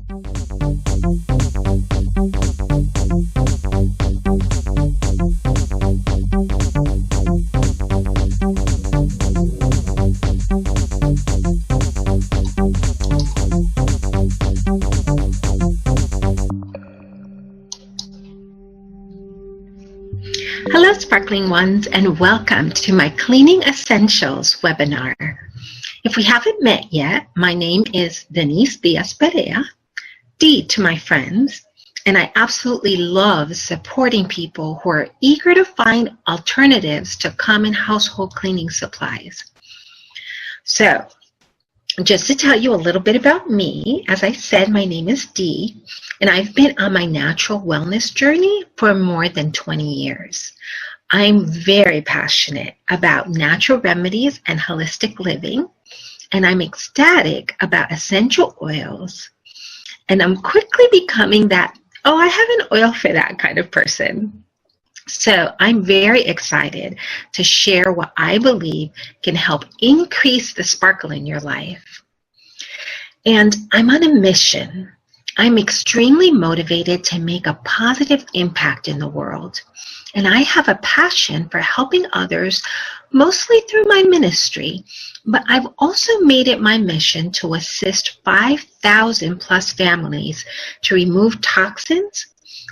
Hello, Sparkling Ones, and welcome to my Cleaning Essentials webinar. If we haven't met yet, my name is Denise Diaz-Perea, D to my friends, and I absolutely love supporting people who are eager to find alternatives to common household cleaning supplies. So, just to tell you a little bit about me, as I said, my name is Dee, and I've been on my natural wellness journey for more than 20 years. I'm very passionate about natural remedies and holistic living, and I'm ecstatic about essential oils. And I'm quickly becoming that, oh, I have an oil for that kind of person. So I'm very excited to share what I believe can help increase the sparkle in your life. And I'm on a mission. I'm extremely motivated to make a positive impact in the world. And I have a passion for helping others, mostly through my ministry. But I've also made it my mission to assist 5,000 plus families to remove toxins,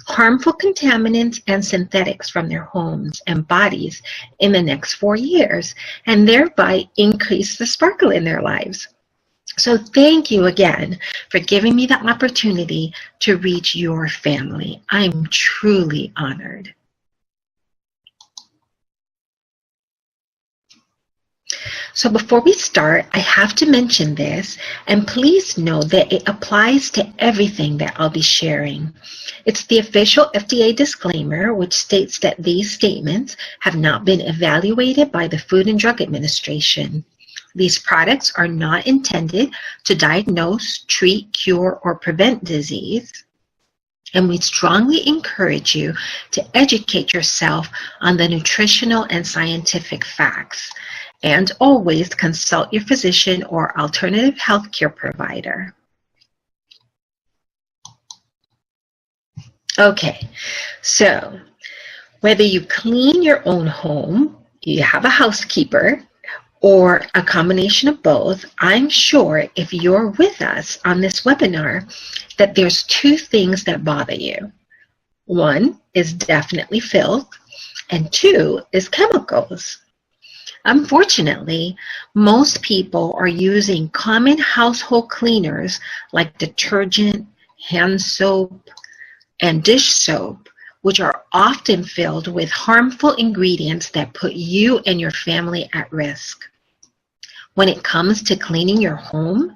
harmful contaminants, and synthetics from their homes and bodies in the next 4 years, and thereby increase the sparkle in their lives. So thank you again for giving me the opportunity to reach your family. I'm truly honored. So before we start, I have to mention this, and please know that it applies to everything that I'll be sharing. It's the official FDA disclaimer, which states that these statements have not been evaluated by the Food and Drug Administration. These products are not intended to diagnose, treat, cure, or prevent disease. And we strongly encourage you to educate yourself on the nutritional and scientific facts. And always consult your physician or alternative healthcare provider. Okay, so whether you clean your own home, you have a housekeeper, or a combination of both, I'm sure if you're with us on this webinar that there's two things that bother you. One is definitely filth, and two is chemicals. Unfortunately, most people are using common household cleaners like detergent, hand soap, and dish soap, which are often filled with harmful ingredients that put you and your family at risk. When it comes to cleaning your home,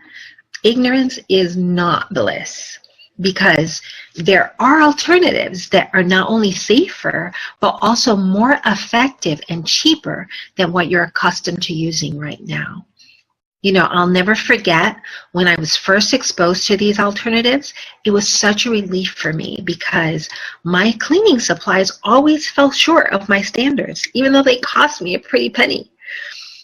ignorance is not bliss, because there are alternatives that are not only safer, but also more effective and cheaper than what you're accustomed to using right now. You know, I'll never forget when I was first exposed to these alternatives, it was such a relief for me because my cleaning supplies always fell short of my standards, even though they cost me a pretty penny.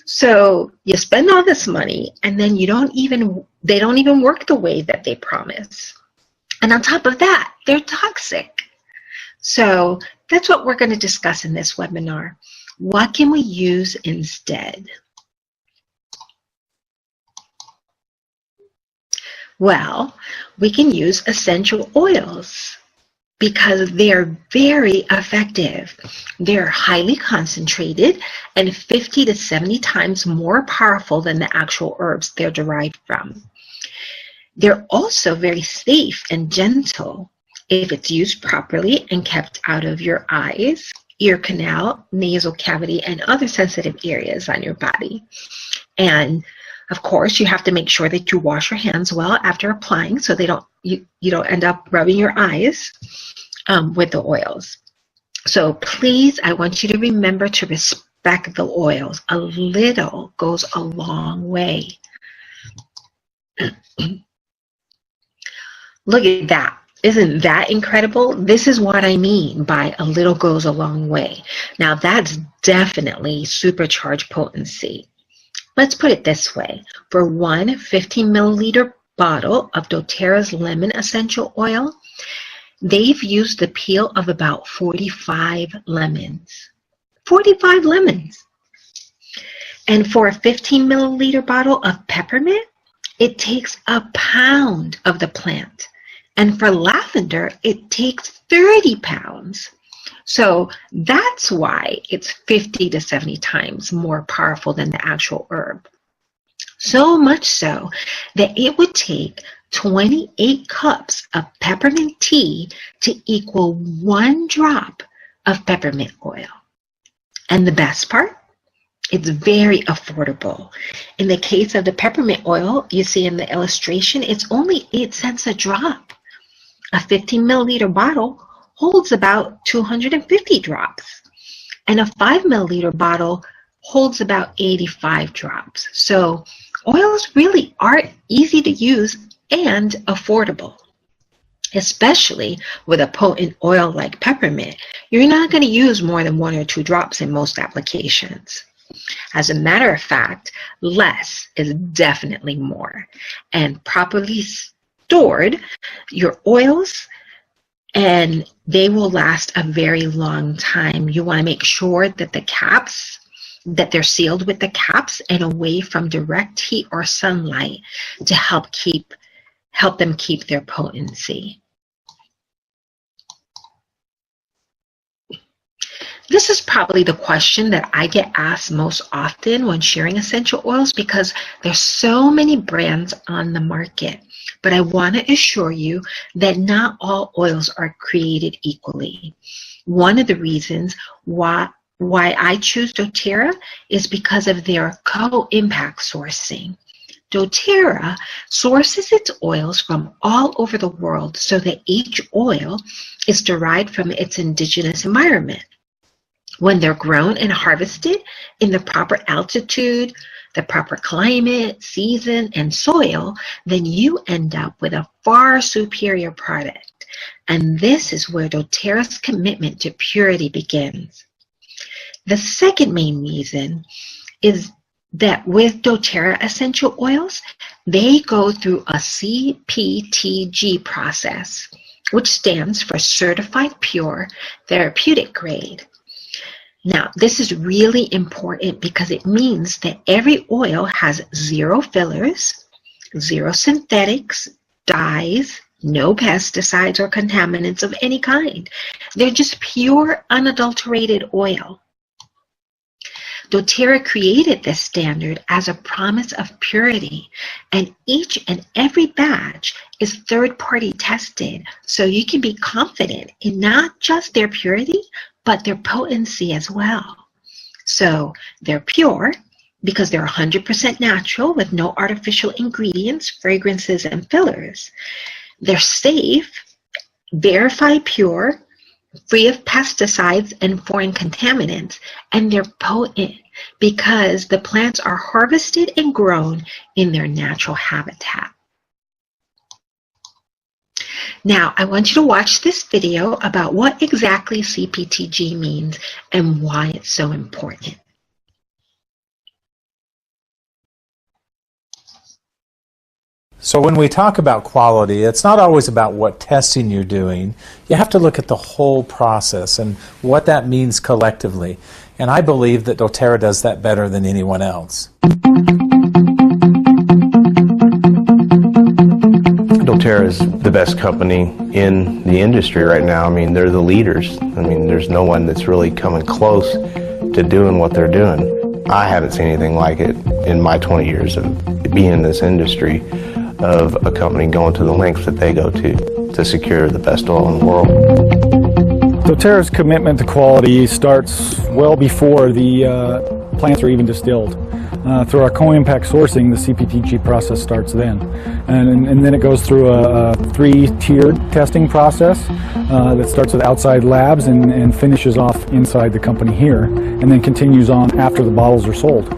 So you spend all this money and then they don't even work the way that they promise. And on top of that, they're toxic. So that's what we're going to discuss in this webinar. What can we use instead? Well, we can use essential oils because they're very effective. They're highly concentrated and 50 to 70 times more powerful than the actual herbs they're derived from. They're also very safe and gentle if it's used properly and kept out of your eyes, ear canal, nasal cavity, and other sensitive areas on your body. And of course, you have to make sure that you wash your hands well after applying so you don't end up rubbing your eyes with the oils. So please, I want you to remember to respect the oils. A little goes a long way. Look at that. Isn't that incredible? This is what I mean by a little goes a long way. Now that's definitely supercharged potency. Let's put it this way. For one 15 milliliter bottle of doTERRA's lemon essential oil, they've used the peel of about 45 lemons. 45 lemons. And for a 15 milliliter bottle of peppermint, it takes a pound of the plant. And for lavender, it takes 30 pounds. So that's why it's 50 to 70 times more powerful than the actual herb. So much so that it would take 28 cups of peppermint tea to equal 1 drop of peppermint oil. And the best part? It's very affordable. In the case of the peppermint oil, you see in the illustration, it's only 8 cents a drop. A 15 milliliter bottle holds about 250 drops. And a 5 milliliter bottle holds about 85 drops. So oils really are easy to use and affordable. Especially with a potent oil like peppermint, you're not going to use more than 1 or 2 drops in most applications. As a matter of fact, less is definitely more. And properly stored, your oils, and they will last a very long time. You want to make sure that the caps, that they're sealed with the caps and away from direct heat or sunlight to help them keep their potency. This is probably the question that I get asked most often when sharing essential oils because there's so many brands on the market. But I want to assure you that not all oils are created equally. One of the reasons why I choose doTERRA is because of their co-impact sourcing. doTERRA sources its oils from all over the world so that each oil is derived from its indigenous environment. When they're grown and harvested in the proper altitude, the proper climate, season, and soil, then you end up with a far superior product. And this is where doTERRA's commitment to purity begins. The second main reason is that with doTERRA essential oils, they go through a CPTG process, which stands for Certified Pure Therapeutic Grade. Now, this is really important because it means that every oil has 0 fillers, 0 synthetics, dyes, no pesticides or contaminants of any kind. They're just pure, unadulterated oil. doTERRA created this standard as a promise of purity, and each and every batch is third-party tested, so you can be confident in not just their purity, but their potency as well. So they're pure because they're 100% natural with no artificial ingredients, fragrances, and fillers. They're safe, verified pure, free of pesticides and foreign contaminants, and they're potent because the plants are harvested and grown in their natural habitat. Now, I want you to watch this video about what exactly CPTG means and why it's so important. So when we talk about quality, it's not always about what testing you're doing. You have to look at the whole process and what that means collectively. And I believe that doTERRA does that better than anyone else. doTERRA is the best company in the industry right now. I mean, they're the leaders. I mean, there's no one that's really coming close to doing what they're doing. I haven't seen anything like it in my 20 years of being in this industry, of a company going to the lengths that they go to secure the best oil in the world. doTERRA's commitment to quality starts well before the plants are even distilled. Through our co-impact sourcing, the CPTG process starts then. And then it goes through a 3-tiered testing process that starts with outside labs and finishes off inside the company here, and then continues on after the bottles are sold.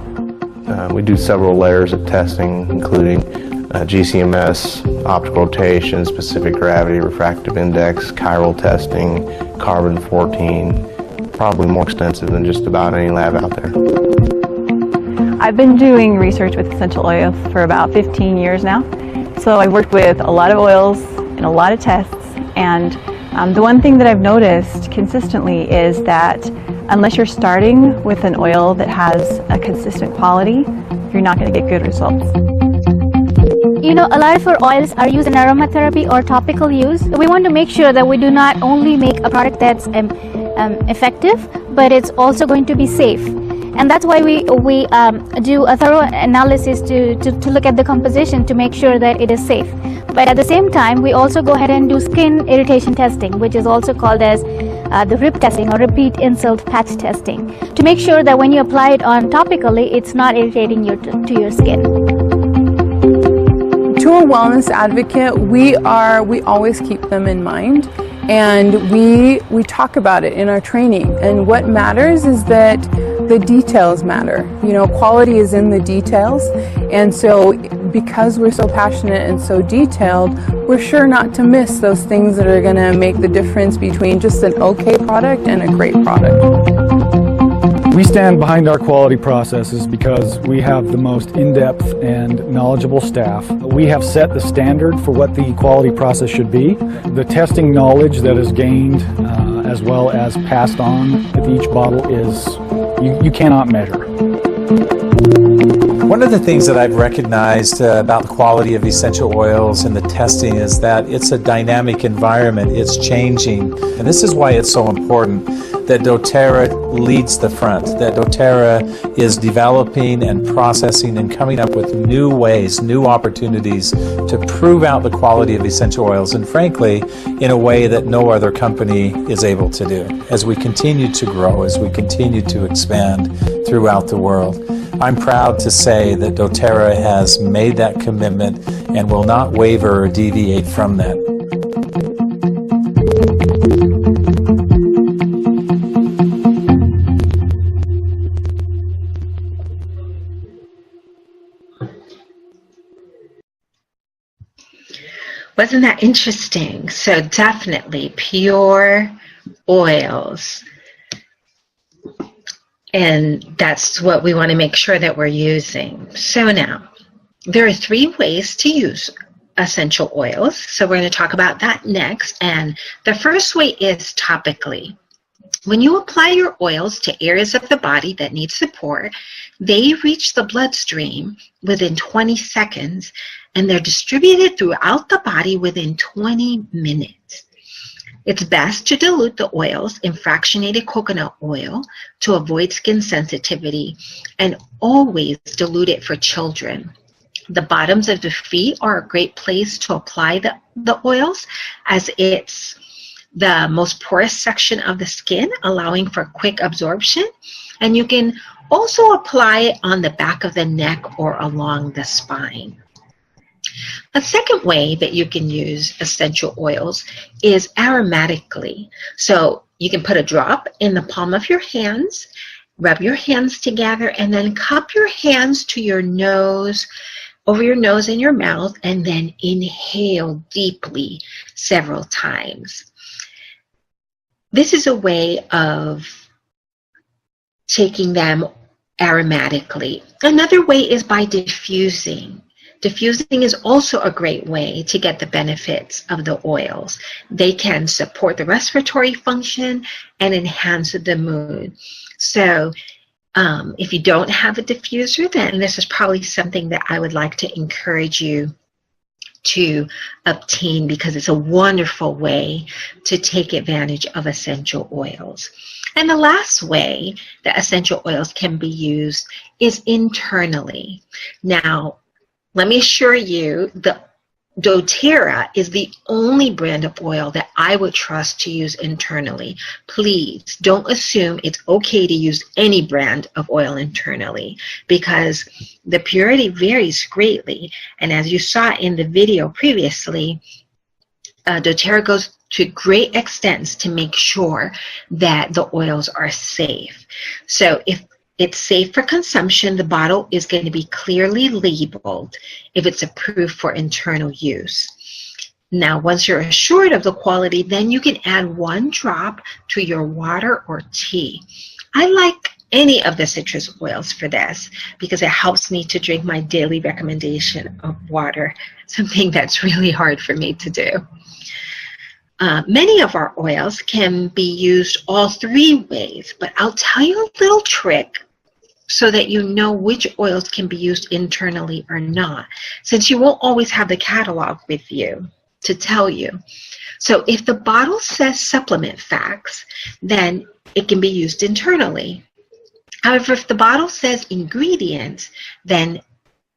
We do several layers of testing, including GCMS, optical rotation, specific gravity, refractive index, chiral testing, carbon-14, probably more extensive than just about any lab out there. I've been doing research with essential oils for about 15 years now, So I worked with a lot of oils and a lot of tests, and the one thing that I've noticed consistently is that unless you're starting with an oil that has a consistent quality, you're not going to get good results. You know, a lot of our oils are used in aromatherapy or topical use. We want to make sure that we do not only make a product that's effective, but it's also going to be safe. And that's why we do a thorough analysis to look at the composition to make sure that it is safe. But at the same time, we also go ahead and do skin irritation testing, which is also called as the RIP testing, or repeat insult patch testing, to make sure that when you apply it on topically, it's not irritating to your skin. To a wellness advocate, we always keep them in mind, and we talk about it in our training. And what matters is that the details matter. You know, quality is in the details, and so because we're so passionate and so detailed, we're sure not to miss those things that are going to make the difference between just an okay product and a great product. We stand behind our quality processes because we have the most in-depth and knowledgeable staff. We have set the standard for what the quality process should be. The testing knowledge that is gained as well as passed on with each bottle is, you cannot measure. One of the things that I've recognized about the quality of essential oils and the testing is that it's a dynamic environment. It's changing. And this is why it's so important that doTERRA leads the front, that doTERRA is developing and processing and coming up with new ways, new opportunities to prove out the quality of essential oils, and frankly, in a way that no other company is able to do. As we continue to grow, as we continue to expand throughout the world, I'm proud to say that doTERRA has made that commitment and will not waver or deviate from that. Wasn't that interesting? So definitely pure oils. And that's what we want to make sure that we're using. So now, there are 3 ways to use essential oils. So we're going to talk about that next. And the first way is topically. When you apply your oils to areas of the body that need support, they reach the bloodstream within 20 seconds, and they're distributed throughout the body within 20 minutes. It's best to dilute the oils in fractionated coconut oil to avoid skin sensitivity, and always dilute it for children. The bottoms of the feet are a great place to apply the oils, as it's the most porous section of the skin, allowing for quick absorption. And you can also apply it on the back of the neck or along the spine. A second way that you can use essential oils is aromatically. So you can put a drop in the palm of your hands, rub your hands together, and then cup your hands to your nose, over your nose and your mouth, and then inhale deeply several times. This is a way of taking them aromatically. Another way is by diffusing. Diffusing is also a great way to get the benefits of the oils. They can support the respiratory function and enhance the mood. So if you don't have a diffuser, then this is probably something that I would like to encourage you to obtain, because it's a wonderful way to take advantage of essential oils. And the last way that essential oils can be used is internally. Now, let me assure you, the doTERRA is the only brand of oil that I would trust to use internally. Please don't assume it's okay to use any brand of oil internally, because the purity varies greatly. And as you saw in the video previously, doTERRA goes to great extents to make sure that the oils are safe. So if it's safe for consumption, the bottle is going to be clearly labeled if it's approved for internal use. Now, once you're assured of the quality, then you can add 1 drop to your water or tea. I like any of the citrus oils for this because it helps me to drink my daily recommendation of water, something that's really hard for me to do. Many of our oils can be used all three ways, but I'll tell you a little trick so that you know which oils can be used internally or not, since you won't always have the catalog with you to tell you. So if the bottle says supplement facts, then it can be used internally. However, if the bottle says ingredients, then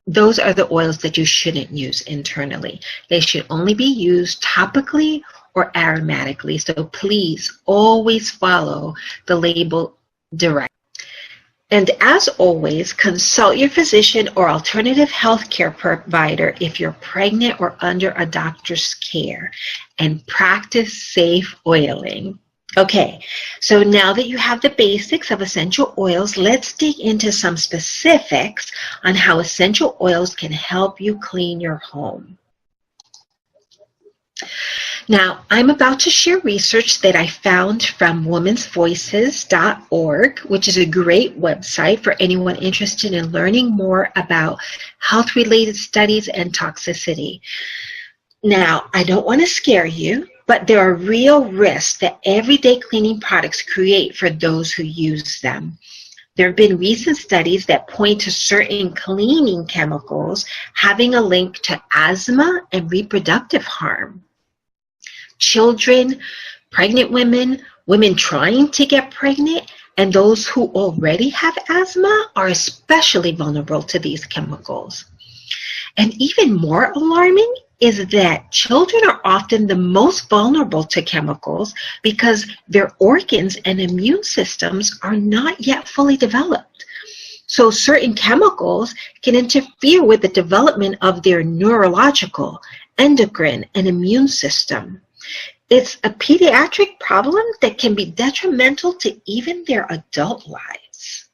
those are the oils that you shouldn't use internally. They should only be used topically or aromatically. So please always follow the label directly. And as always, consult your physician or alternative healthcare provider if you're pregnant or under a doctor's care, and practice safe oiling. Okay, so now that you have the basics of essential oils, let's dig into some specifics on how essential oils can help you clean your home. Now, I'm about to share research that I found from womensvoices.org, which is a great website for anyone interested in learning more about health-related studies and toxicity. Now, I don't want to scare you, but there are real risks that everyday cleaning products create for those who use them. There have been recent studies that point to certain cleaning chemicals having a link to asthma and reproductive harm. Children, pregnant women, women trying to get pregnant, and those who already have asthma are especially vulnerable to these chemicals. And even more alarming is that children are often the most vulnerable to chemicals because their organs and immune systems are not yet fully developed. So certain chemicals can interfere with the development of their neurological, endocrine, and immune system. It's a pediatric problem that can be detrimental to even their adult lives.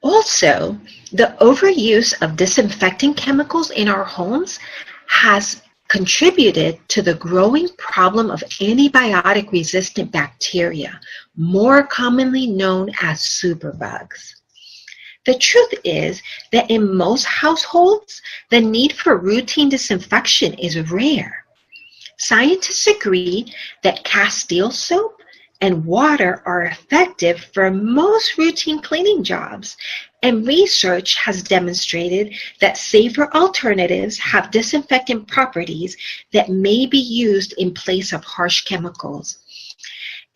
Also, the overuse of disinfecting chemicals in our homes has contributed to the growing problem of antibiotic-resistant bacteria, more commonly known as superbugs. The truth is that in most households, the need for routine disinfection is rare. Scientists agree that Castile soap and water are effective for most routine cleaning jobs, and research has demonstrated that safer alternatives have disinfectant properties that may be used in place of harsh chemicals.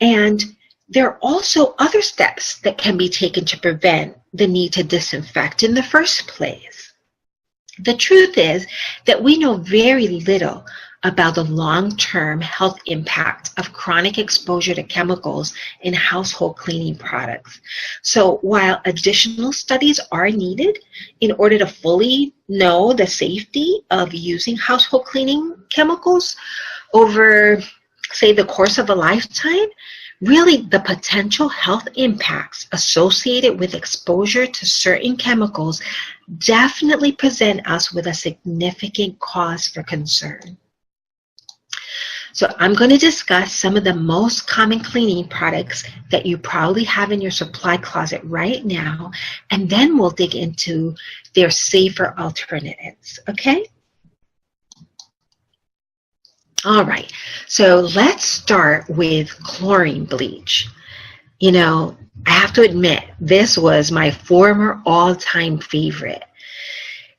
And there are also other steps that can be taken to prevent the need to disinfect in the first place. The truth is that we know very little about the long-term health impact of chronic exposure to chemicals in household cleaning products. So while additional studies are needed in order to fully know the safety of using household cleaning chemicals over, say, the course of a lifetime, really, the potential health impacts associated with exposure to certain chemicals definitely present us with a significant cause for concern. So I'm going to discuss some of the most common cleaning products that you probably have in your supply closet right now, and then we'll dig into their safer alternatives, okay? All right, so let's start with chlorine bleach. You know, I have to admit, this was my former all-time favorite.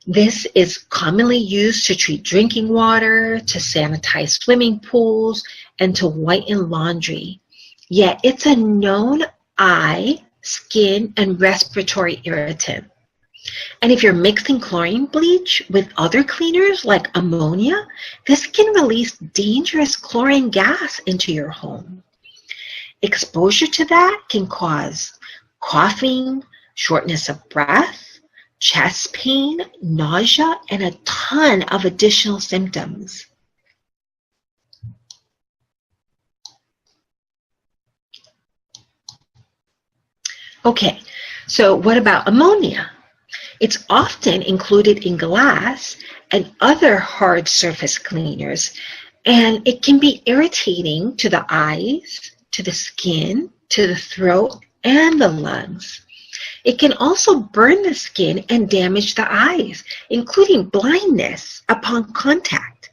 This is commonly used to treat drinking water, to sanitize swimming pools, and to whiten laundry. Yet it's a known eye, skin, and respiratory irritant. And if you're mixing chlorine bleach with other cleaners like ammonia, this can release dangerous chlorine gas into your home. Exposure to that can cause coughing, shortness of breath, chest pain, nausea, and a ton of additional symptoms. Okay, so what about ammonia? It's often included in glass and other hard surface cleaners, And it can be irritating to the eyes, to the skin, to the throat, and the lungs. It can also burn the skin and damage the eyes, including blindness upon contact.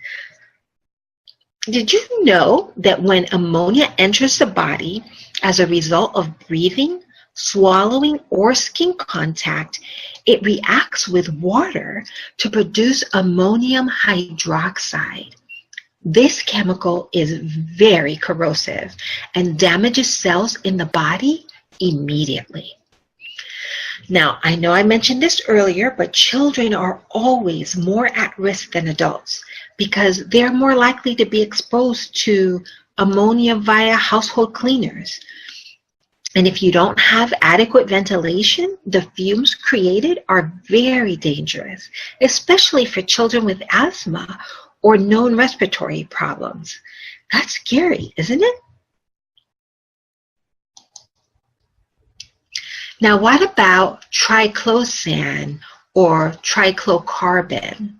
Did you know that when ammonia enters the body as a result of breathing, swallowing, or skin contact, it reacts with water to produce ammonium hydroxide? This chemical is very corrosive and damages cells in the body immediately. Now, I know I mentioned this earlier, but children are always more at risk than adults because they're more likely to be exposed to ammonia via household cleaners. And if you don't have adequate ventilation, the fumes created are very dangerous, especially for children with asthma or known respiratory problems. That's scary, isn't it? Now, what about triclosan or triclocarbon?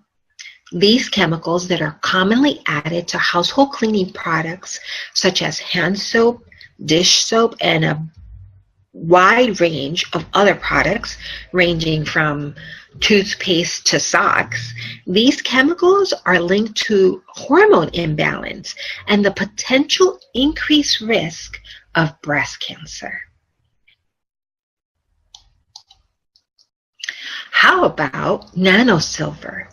These chemicals that are commonly added to household cleaning products such as hand soap, dish soap, and a wide range of other products ranging from toothpaste to socks. These chemicals are linked to hormone imbalance and the potential increased risk of breast cancer. How about nanosilver?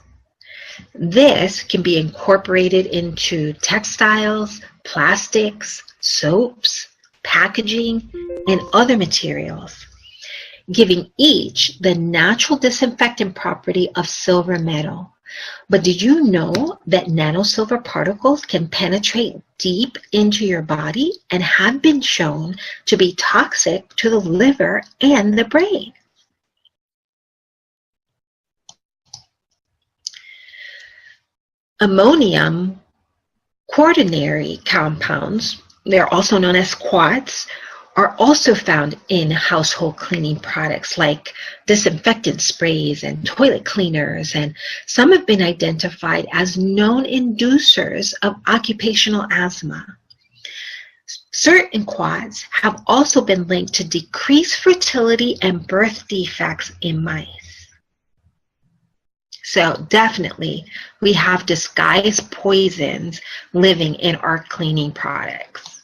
This can be incorporated into textiles, plastics, soaps, packaging, and other materials, giving each the natural disinfectant property of silver metal. But did you know that nanosilver particles can penetrate deep into your body and have been shown to be toxic to the liver and the brain? Ammonium quaternary compounds, they're also known as quats, are also found in household cleaning products like disinfectant sprays and toilet cleaners, and some have been identified as known inducers of occupational asthma. Certain quats have also been linked to decreased fertility and birth defects in mice. So definitely, we have disguised poisons living in our cleaning products.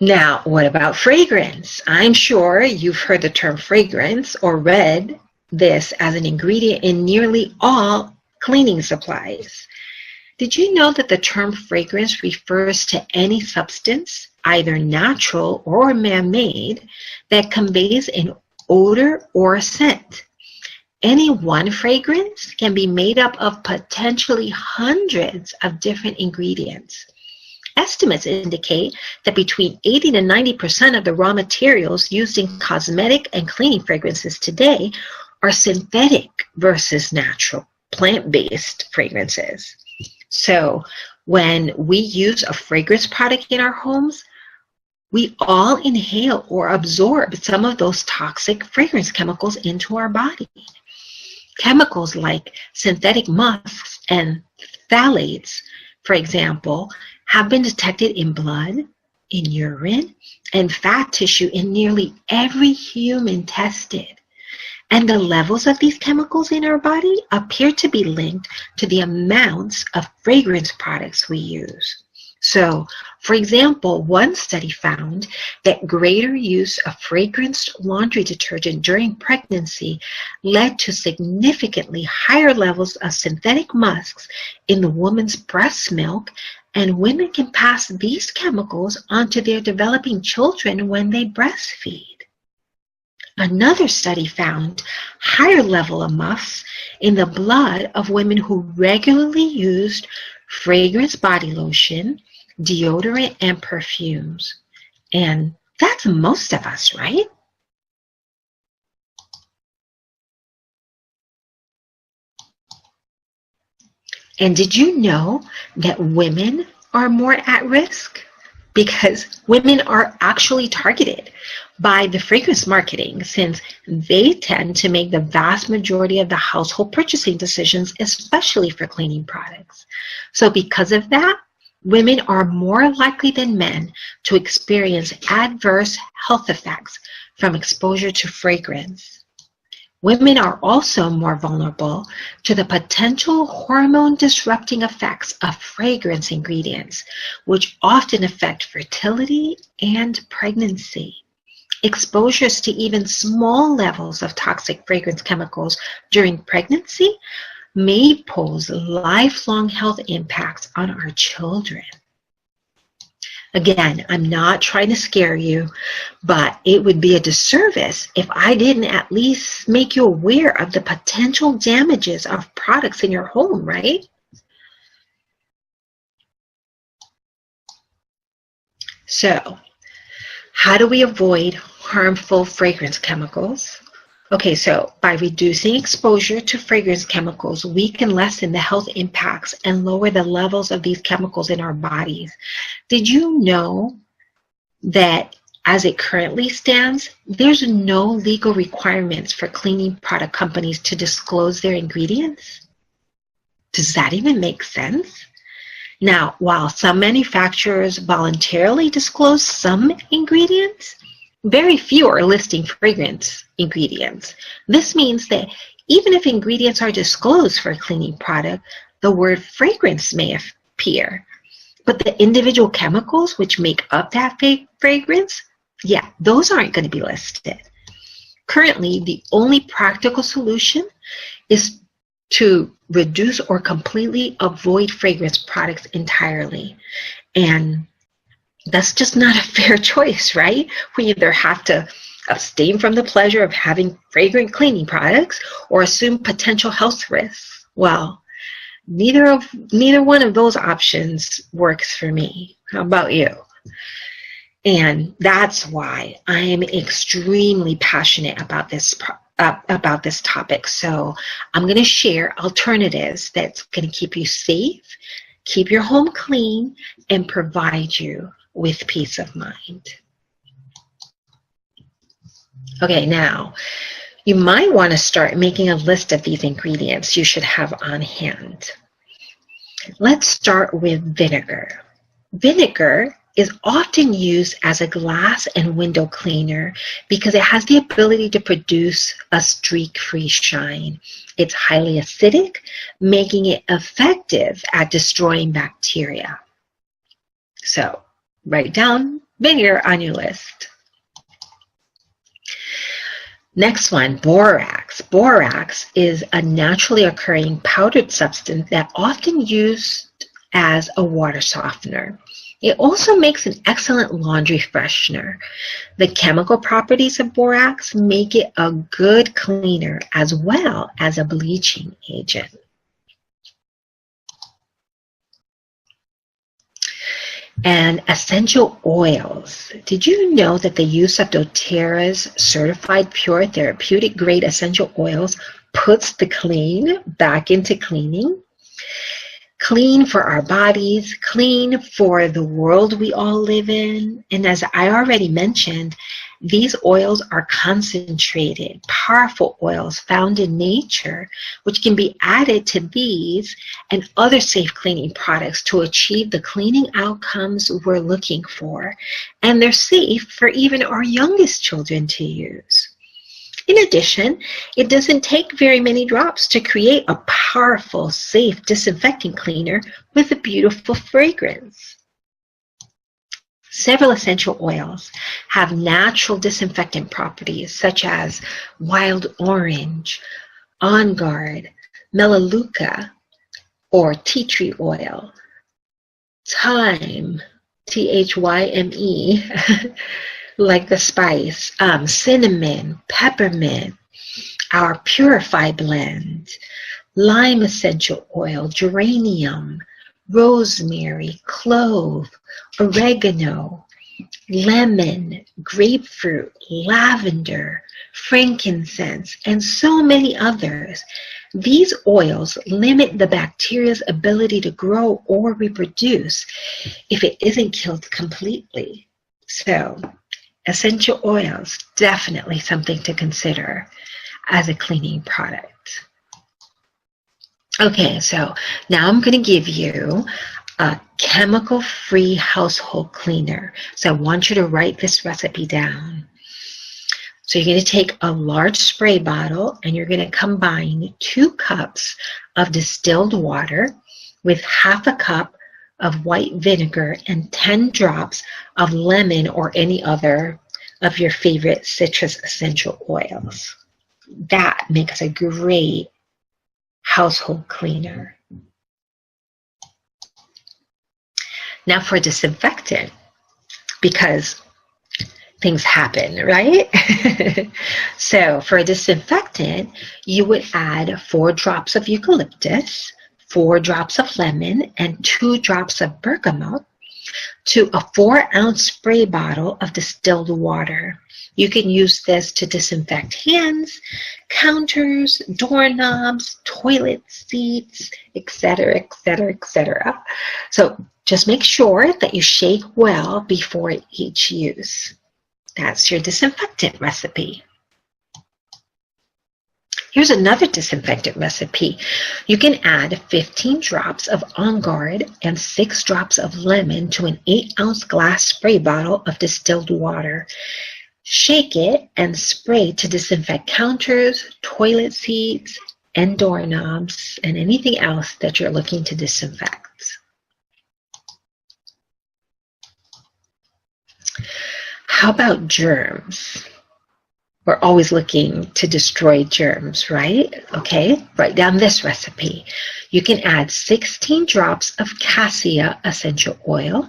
Now, what about fragrance? I'm sure you've heard the term fragrance or read this as an ingredient in nearly all cleaning supplies. Did you know that the term fragrance refers to any substance, either natural or man-made, that conveys an odor or scent? Any one fragrance can be made up of potentially hundreds of different ingredients. Estimates indicate that between 80 to 90% of the raw materials used in cosmetic and cleaning fragrances today are synthetic versus natural, plant-based fragrances. So when we use a fragrance product in our homes, we all inhale or absorb some of those toxic fragrance chemicals into our body. Chemicals like synthetic musks and phthalates, for example, have been detected in blood, in urine, and fat tissue in nearly every human tested. And the levels of these chemicals in our body appear to be linked to the amounts of fragrance products we use. So, for example, one study found that greater use of fragranced laundry detergent during pregnancy led to significantly higher levels of synthetic musks in the woman's breast milk, and women can pass these chemicals onto their developing children when they breastfeed. Another study found higher level of musks in the blood of women who regularly used fragrance body lotion, deodorant, and perfumes. And that's most of us, right? And did you know that women are more at risk? because women are actually targeted by the fragrance marketing, since they tend to make the vast majority of the household purchasing decisions, especially for cleaning products. So because of that, women are more likely than men to experience adverse health effects from exposure to fragrance. Women are also more vulnerable to the potential hormone-disrupting effects of fragrance ingredients, which often affect fertility and pregnancy. Exposures to even small levels of toxic fragrance chemicals during pregnancy may pose lifelong health impacts on our children. Again, I'm not trying to scare you, but it would be a disservice if I didn't at least make you aware of the potential damages of products in your home, right? So, how do we avoid harmful fragrance chemicals? Okay, so by reducing exposure to fragrance chemicals, we can lessen the health impacts and lower the levels of these chemicals in our bodies. Did you know that as it currently stands, there's no legal requirements for cleaning product companies to disclose their ingredients? Does that even make sense? Now, while some manufacturers voluntarily disclose some ingredients, very few are listing fragrance ingredients. This means that even if ingredients are disclosed for a cleaning product, the word fragrance may appear. But the individual chemicals which make up that fragrance, yeah, those aren't going to be listed. Currently, the only practical solution is to reduce or completely avoid fragrance products entirely. And that's just not a fair choice, right? We either have to abstain from the pleasure of having fragrant cleaning products or assume potential health risks. Well, neither one of those options works for me. How about you? And that's why I am extremely passionate about this topic. So I'm going to share alternatives that's going to keep you safe, keep your home clean, and provide you with peace of mind. Okay, now you might want to start making a list of these ingredients you should have on hand. Let's start with vinegar. Vinegar is often used as a glass and window cleaner because it has the ability to produce a streak-free shine. It's highly acidic, making it effective at destroying bacteria. So, write down vinegar on your list. Next one, borax. Borax is a naturally occurring powdered substance that's often used as a water softener. It also makes an excellent laundry freshener. The chemical properties of borax make it a good cleaner as well as a bleaching agent. And essential oils. Did you know that the use of doTERRA's certified pure therapeutic grade essential oils puts the clean back into cleaning? Clean for our bodies, clean for the world we all live in. And as I already mentioned, these oils are concentrated, powerful oils found in nature, which can be added to these and other safe cleaning products to achieve the cleaning outcomes we're looking for. And they're safe for even our youngest children to use. In addition, it doesn't take very many drops to create a powerful, safe disinfecting cleaner with a beautiful fragrance. Several essential oils have natural disinfectant properties such as wild orange, on guard, melaleuca, or tea tree oil, thyme, T-H-Y-M-E, like the spice, cinnamon, peppermint, our Purify blend, lime essential oil, geranium, rosemary, clove, oregano, lemon, grapefruit, lavender, frankincense, and so many others. These oils limit the bacteria's ability to grow or reproduce if it isn't killed completely. So, essential oils, definitely something to consider as a cleaning product. Okay, so now I'm going to give you a chemical-free household cleaner. So I want you to write this recipe down. So you're going to take a large spray bottle and you're going to combine 2 cups of distilled water with half a cup of white vinegar and 10 drops of lemon or any other of your favorite citrus essential oils. That makes a great household cleaner. Now for disinfectant, because things happen, right? So for a disinfectant, you would add 4 drops of eucalyptus, 4 drops of lemon, and 2 drops of bergamot to a 4-ounce spray bottle of distilled water. You can use this to disinfect hands, counters, doorknobs, toilet seats, etc., etc., etc. So just make sure that you shake well before each use. That's your disinfectant recipe. Here's another disinfectant recipe. You can add 15 drops of On Guard and 6 drops of lemon to an 8-ounce glass spray bottle of distilled water. Shake it and spray to disinfect counters, toilet seats, and doorknobs, and anything else that you're looking to disinfect. How about germs? We're always looking to destroy germs, right? Okay, write down this recipe. You can add 16 drops of cassia essential oil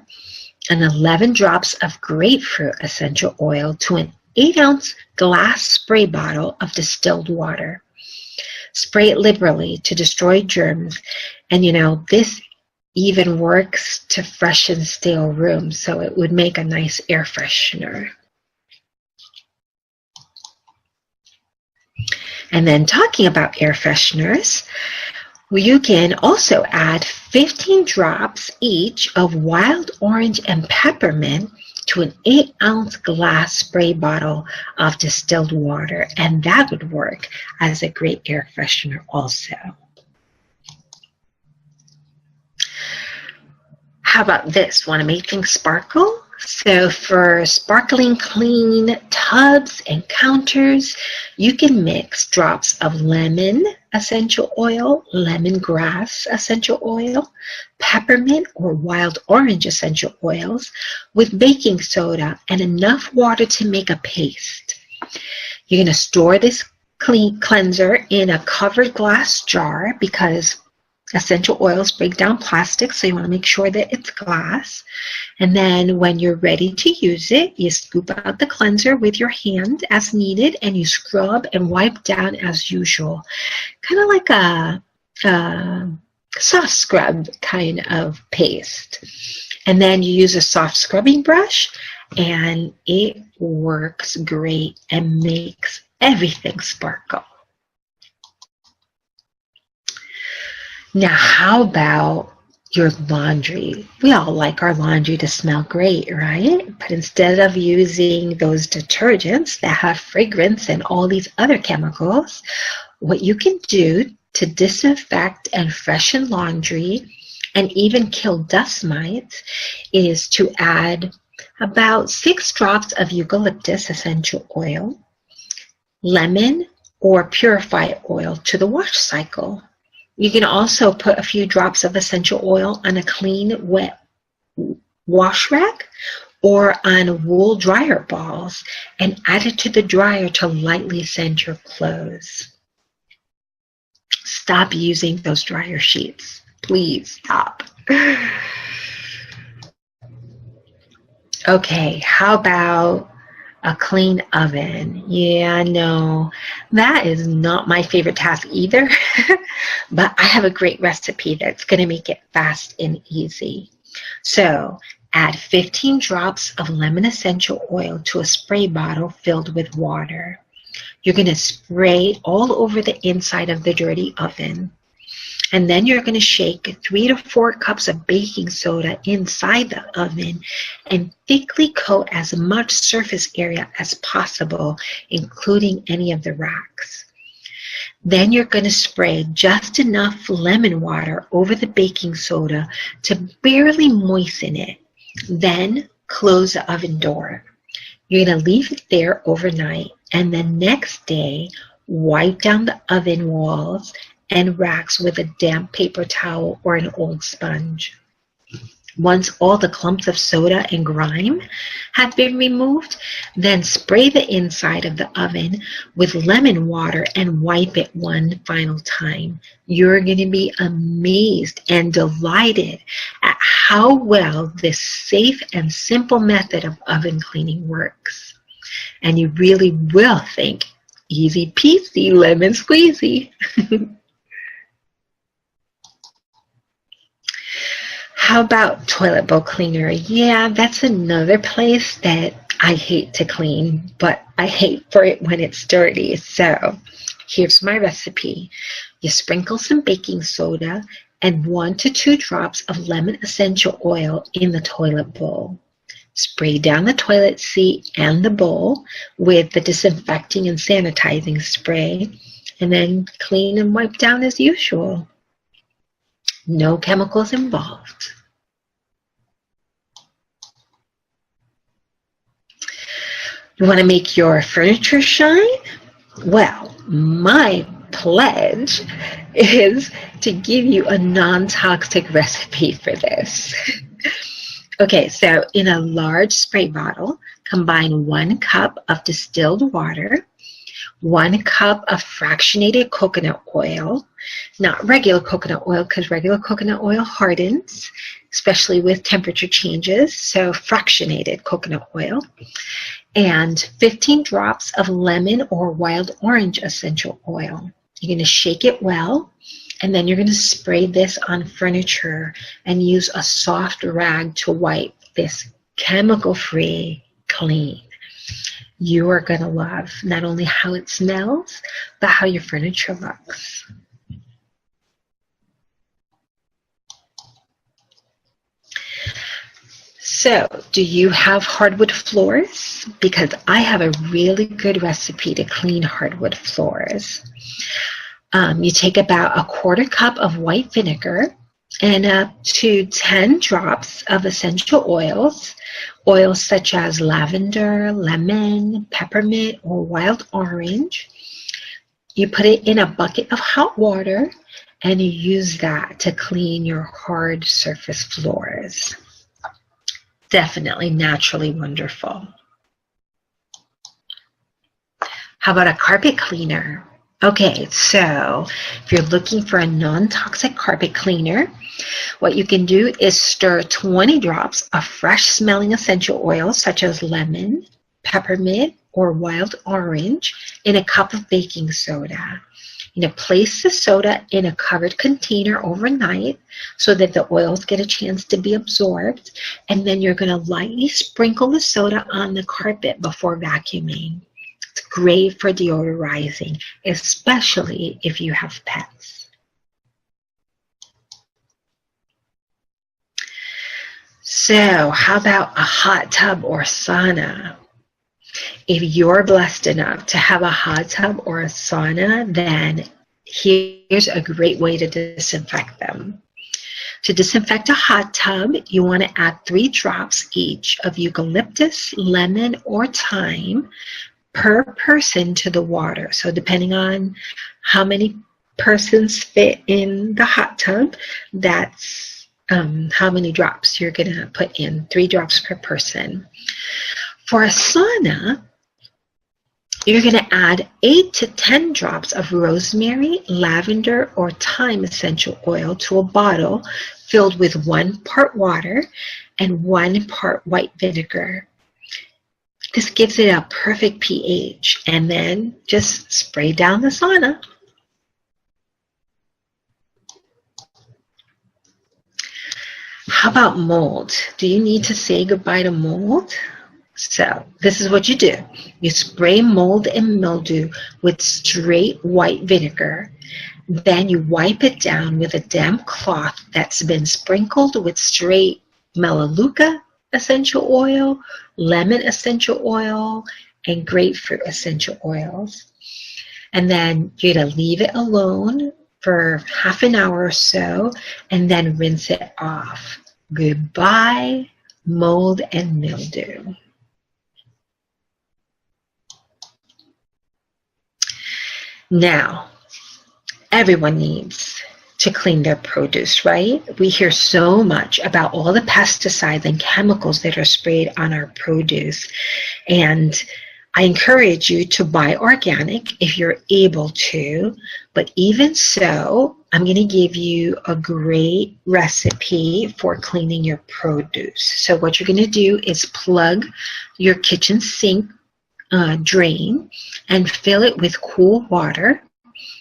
and 11 drops of grapefruit essential oil to an 8-ounce glass spray bottle of distilled water. Spray it liberally to destroy germs, and you know, this even works to freshen stale rooms, so it would make a nice air freshener. And then talking about air fresheners, you can also add 15 drops each of wild orange and peppermint to an 8-ounce glass spray bottle of distilled water, and that would work as a great air freshener also. How about this? Want to make things sparkle? So for sparkling clean tubs and counters, you can mix drops of lemon essential oil, lemongrass essential oil, peppermint or wild orange essential oils with baking soda and enough water to make a paste. You're going to store this cleanser in a covered glass jar because essential oils break down plastic, so you want to make sure that it's glass. And then when you're ready to use it, you scoop out the cleanser with your hand as needed, and you scrub and wipe down as usual. Kind of like a soft scrub kind of paste. And then you use a soft scrubbing brush, and it works great and makes everything sparkle. Now, how about your laundry? We all like our laundry to smell great, right? But instead of using those detergents that have fragrance and all these other chemicals, what you can do to disinfect and freshen laundry and even kill dust mites is to add about 6 drops of eucalyptus essential oil, lemon, or purified oil to the wash cycle. You can also put a few drops of essential oil on a clean, wet wash rack or on wool dryer balls and add it to the dryer to lightly scent your clothes. Stop using those dryer sheets. Please stop. Okay, how about a clean oven? Yeah, no, that is not my favorite task either, but I have a great recipe that's going to make it fast and easy. So add 15 drops of lemon essential oil to a spray bottle filled with water. You're going to spray all over the inside of the dirty oven. And then you're going to shake 3 to 4 cups of baking soda inside the oven and thickly coat as much surface area as possible, including any of the racks. Then you're going to spray just enough lemon water over the baking soda to barely moisten it. Then close the oven door. You're going to leave it there overnight, and the next day wipe down the oven walls and racks with a damp paper towel or an old sponge. Once all the clumps of soda and grime have been removed, then spray the inside of the oven with lemon water and wipe it one final time. You're going to be amazed and delighted at how well this safe and simple method of oven cleaning works. And you really will think, easy peasy, lemon squeezy. How about toilet bowl cleaner? Yeah, that's another place that I hate to clean, but I hate for it when it's dirty. So here's my recipe. You sprinkle some baking soda and 1 to 2 drops of lemon essential oil in the toilet bowl. Spray down the toilet seat and the bowl with the disinfecting and sanitizing spray, and then clean and wipe down as usual. No chemicals involved. You want to make your furniture shine? Well, my pledge is to give you a non-toxic recipe for this. Okay, so in a large spray bottle, combine 1 cup of distilled water, 1 cup of fractionated coconut oil, not regular coconut oil because regular coconut oil hardens, especially with temperature changes, so fractionated coconut oil, and 15 drops of lemon or wild orange essential oil. You're going to shake it well, and then you're going to spray this on furniture and use a soft rag to wipe this chemical-free clean. You are going to love not only how it smells, but how your furniture looks. So, do you have hardwood floors? Because I have a really good recipe to clean hardwood floors. You take about a 1/4 cup of white vinegar and up to 10 drops of essential oils such as lavender, lemon, peppermint, or wild orange. You put it in a bucket of hot water and you use that to clean your hard surface floors. Definitely naturally wonderful. How about a carpet cleaner? Okay, so if you're looking for a non-toxic carpet cleaner, what you can do is stir 20 drops of fresh smelling essential oils such as lemon, peppermint, or wild orange in a cup of baking soda. Place the soda in a covered container overnight so that the oils get a chance to be absorbed, and then you're going to lightly sprinkle the soda on the carpet before vacuuming. It's great for deodorizing, especially if you have pets. So, how about a hot tub or sauna? If you're blessed enough to have a hot tub or a sauna, then here's a great way to disinfect them. To disinfect a hot tub, you want to add 3 drops each of eucalyptus, lemon, or thyme per person to the water. So depending on how many persons fit in the hot tub, that's how many drops you're going to put in, 3 drops per person. For a sauna, you're going to add 8 to 10 drops of rosemary, lavender, or thyme essential oil to a bottle filled with 1 part water and 1 part white vinegar. This gives it a perfect pH, and then just spray down the sauna. How about mold? Do you need to say goodbye to mold? So this is what you do. You spray mold and mildew with straight white vinegar. Then you wipe it down with a damp cloth that's been sprinkled with straight melaleuca essential oil, lemon essential oil, and grapefruit essential oils. And then you're going to leave it alone for half an hour or so, and then rinse it off. Goodbye, mold and mildew. Now, everyone needs to clean their produce, right? We hear so much about all the pesticides and chemicals that are sprayed on our produce. And I encourage you to buy organic if you're able to. But even so, I'm going to give you a great recipe for cleaning your produce. So what you're going to do is plug your kitchen sink drain and fill it with cool water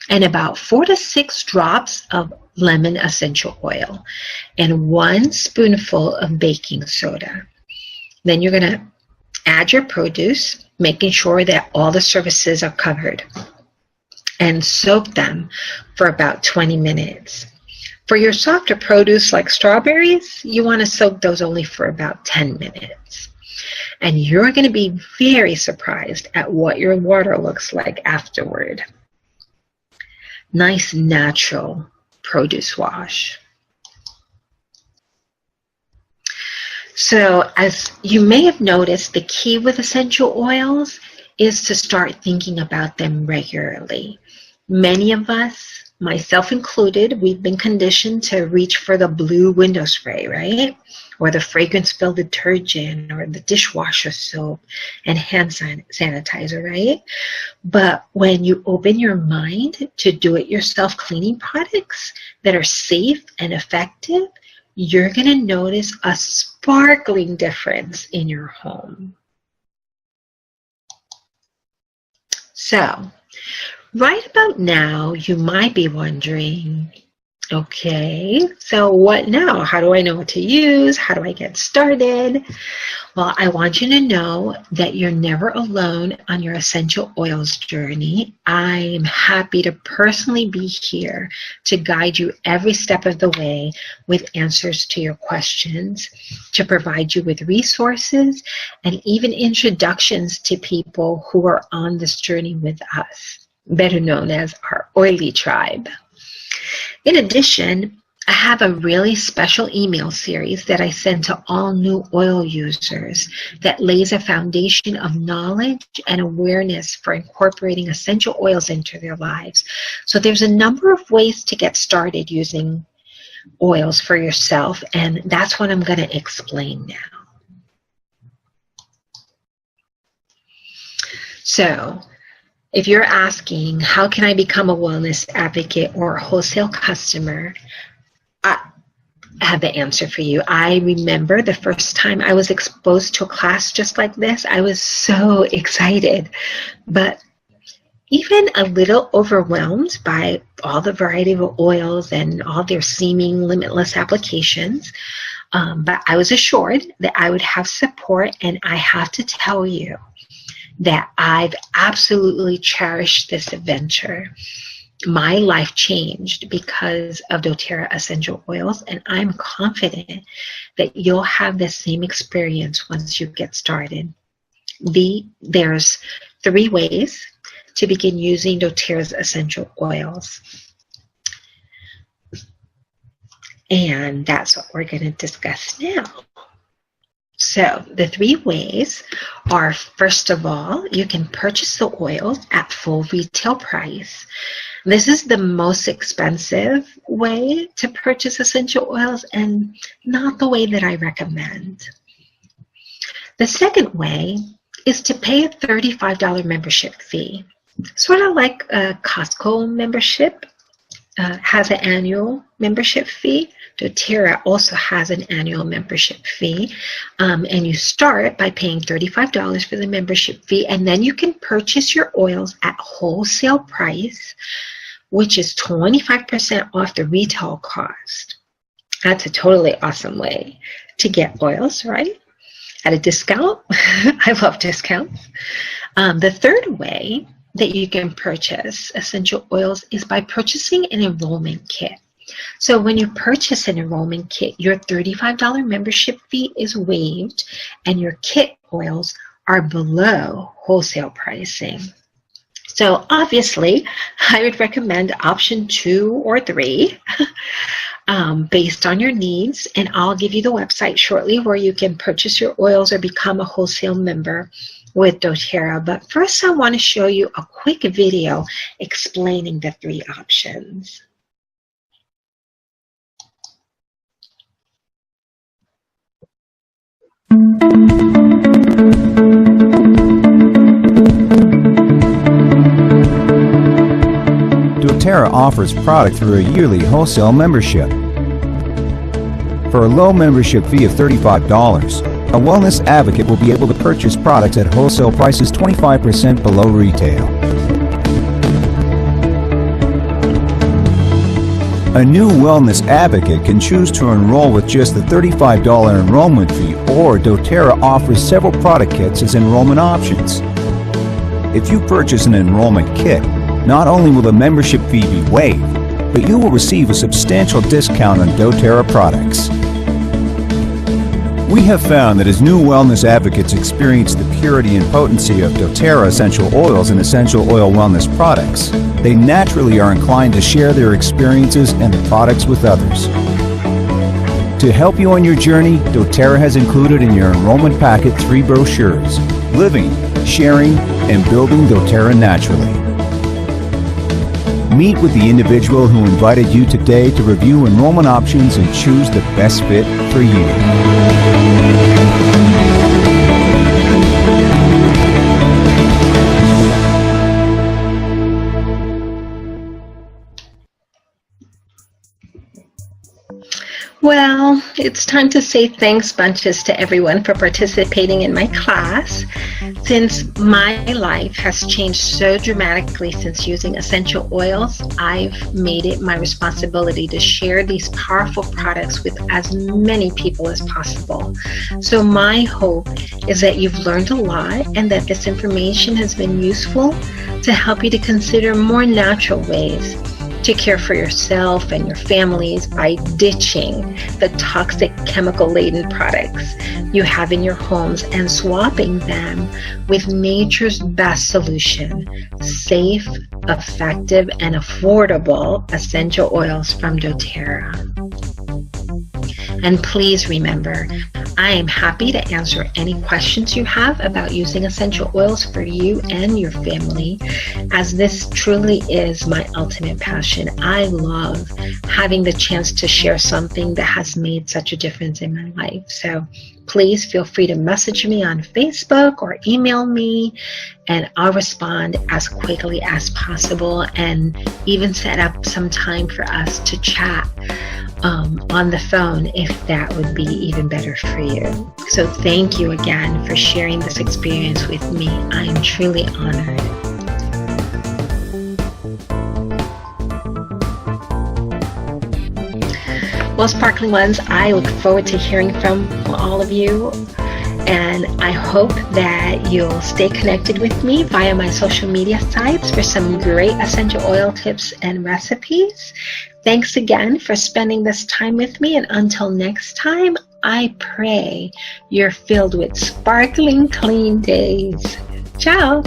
and about 4 to 6 drops of lemon essential oil and 1 spoonful of baking soda. Then you're going to add your produce, making sure that all the surfaces are covered, and soak them for about 20 minutes. For your softer produce like strawberries, you want to soak those only for about 10 minutes. And you're going to be very surprised at what your water looks like afterward. Nice natural produce wash. So as you may have noticed, the key with essential oils is to start thinking about them regularly. Many of us, myself included, we've been conditioned to reach for the blue window spray, right? Or the fragrance-filled detergent, or the dishwasher soap and hand sanitizer, right? But when you open your mind to do-it-yourself cleaning products that are safe and effective, you're going to notice a sparkling difference in your home. So, right about now, you might be wondering, okay, so what now? How do I know what to use? How do I get started? Well, I want you to know that you're never alone on your essential oils journey. I'm happy to personally be here to guide you every step of the way with answers to your questions, to provide you with resources, and even introductions to people who are on this journey with us, better known as our oily tribe. In addition, I have a really special email series that I send to all new oil users that lays a foundation of knowledge and awareness for incorporating essential oils into their lives. So there's a number of ways to get started using oils for yourself, and that's what I'm going to explain now. So, if you're asking, how can I become a wellness advocate or a wholesale customer, I have the answer for you. I remember the first time I was exposed to a class just like this, I was so excited, but even a little overwhelmed by all the variety of oils and all their seeming limitless applications. But I was assured that I would have support, and I have to tell you that I've absolutely cherished this adventure. My life changed because of doTERRA essential oils, and I'm confident that you'll have the same experience once you get started. There's 3 ways to begin using doTERRA's essential oils. And that's what we're going to discuss now. So the 3 ways are, first of all, you can purchase the oils at full retail price. This is the most expensive way to purchase essential oils and not the way that I recommend. The second way is to pay a $35 membership fee. Sort of like a Costco membership has an annual membership fee. doTERRA also has an annual membership fee, and you start by paying $35 for the membership fee, and then you can purchase your oils at wholesale price, which is 25% off the retail cost. That's a totally awesome way to get oils, right? at a discount. I love discounts. The third way that you can purchase essential oils is by purchasing an enrollment kit. So when you purchase an enrollment kit, your $35 membership fee is waived and your kit oils are below wholesale pricing. So obviously, I would recommend option 2 or 3 based on your needs, and I'll give you the website shortly where you can purchase your oils or become a wholesale member with doTERRA. But first, I want to show you a quick video explaining the 3 options. doTERRA offers product through a yearly wholesale membership. For a low membership fee of $35, a wellness advocate will be able to purchase products at wholesale prices 25% below retail. A new wellness advocate can choose to enroll with just the $35 enrollment fee, or doTERRA offers several product kits as enrollment options. If you purchase an enrollment kit, not only will the membership fee be waived, but you will receive a substantial discount on doTERRA products. We have found that as new wellness advocates experience the purity and potency of doTERRA essential oils and essential oil wellness products, they naturally are inclined to share their experiences and the products with others. To help you on your journey, doTERRA has included in your enrollment packet 3 brochures: Living, Sharing, and Building doTERRA Naturally. Meet with the individual who invited you today to review enrollment options and choose the best fit for you. Well, it's time to say thanks bunches to everyone for participating in my class. Since my life has changed so dramatically since using essential oils, I've made it my responsibility to share these powerful products with as many people as possible. So my hope is that you've learned a lot and that this information has been useful to help you to consider more natural ways to care for yourself and your families by ditching the toxic chemical-laden products you have in your homes and swapping them with nature's best solution: safe, effective, and affordable essential oils from doTERRA. And please remember, I am happy to answer any questions you have about using essential oils for you and your family, as this truly is my ultimate passion. I love having the chance to share something that has made such a difference in my life. So please feel free to message me on Facebook or email me, and I'll respond as quickly as possible, and even set up some time for us to chat on the phone if that would be even better for you. So thank you again for sharing this experience with me. I am truly honored. Well, Sparkling Ones, I look forward to hearing from all of you, and I hope that you'll stay connected with me via my social media sites for some great essential oil tips and recipes. Thanks again for spending this time with me, and until next time, I pray you're filled with sparkling clean days. Ciao!